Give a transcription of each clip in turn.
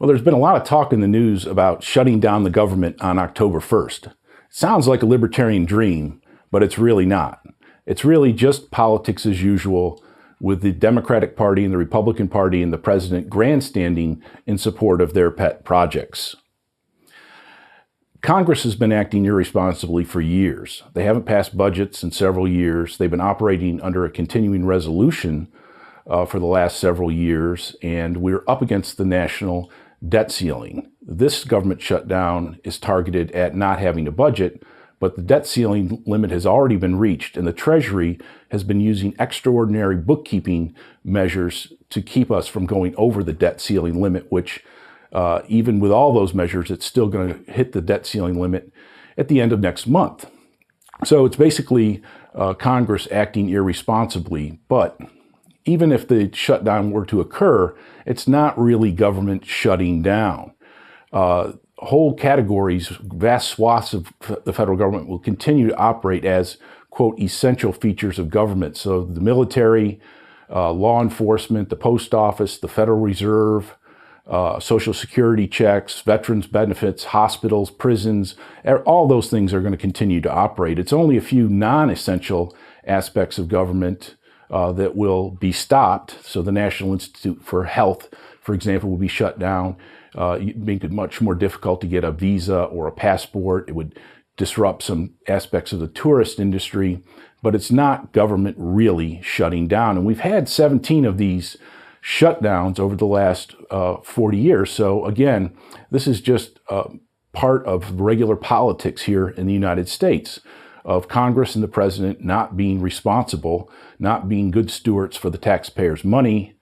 Well, there's been a lot of talk in the news about shutting down the government on October 1st. It sounds like a libertarian dream, but it's really not. It's really just politics as usual, with the Democratic Party and the Republican Party and the president grandstanding in support of their pet projects. Congress has been acting irresponsibly for years. They haven't passed budgets in several years. They've been operating under a continuing resolution for the last several years, and we're up against the national debt ceiling. This government shutdown is targeted at not having a budget, but the debt ceiling limit has already been reached, and the Treasury has been using extraordinary bookkeeping measures to keep us from going over the debt ceiling limit, which even with all those measures, it's still going to hit the debt ceiling limit at the end of next month. So it's basically Congress acting irresponsibly, but even if the shutdown were to occur, it's not really government shutting down. Whole categories, vast swaths of the federal government will continue to operate as, quote, essential features of government. So the military, law enforcement, the post office, the Federal Reserve, Social Security checks, veterans benefits, hospitals, prisons, all those things are going to continue to operate. It's only a few non-essential aspects of government that will be stopped. So the National Institute for Health, for example, will be shut down. Make it much more difficult to get a visa or a passport. It would disrupt some aspects of the tourist industry, but it's not government really shutting down. And we've had 17 of these shutdowns over the last 40 years. So again, this is just part of regular politics here in the United States, of Congress and the president not being responsible, not being good stewards for the taxpayers' money.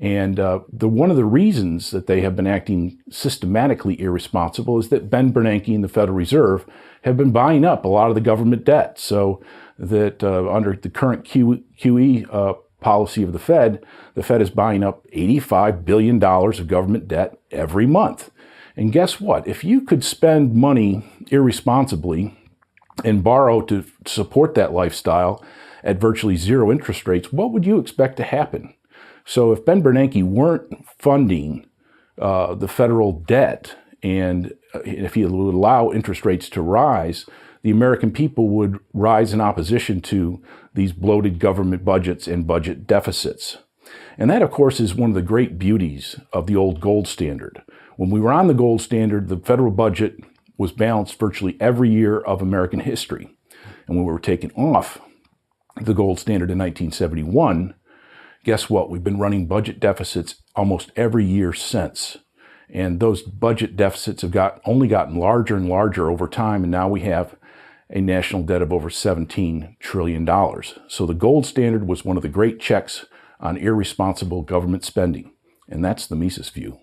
And one of the reasons that they have been acting systematically irresponsible is that Ben Bernanke and the Federal Reserve have been buying up a lot of the government debt. So that under the current QE policy of the Fed is buying up $85 billion of government debt every month. And guess what? If you could spend money irresponsibly and borrow to support that lifestyle at virtually zero interest rates, what would you expect to happen? So if Ben Bernanke weren't funding the federal debt, and if he would allow interest rates to rise, the American people would rise in opposition to these bloated government budgets and budget deficits. And that, of course, is one of the great beauties of the old gold standard. When we were on the gold standard, the federal budget was balanced virtually every year of American history. And when we were taken off the gold standard in 1971, guess what? We've been running budget deficits almost every year since. And those budget deficits have only gotten larger and larger over time, and now we have a national debt of over $17 trillion. So the gold standard was one of the great checks on irresponsible government spending. And that's the Mises view.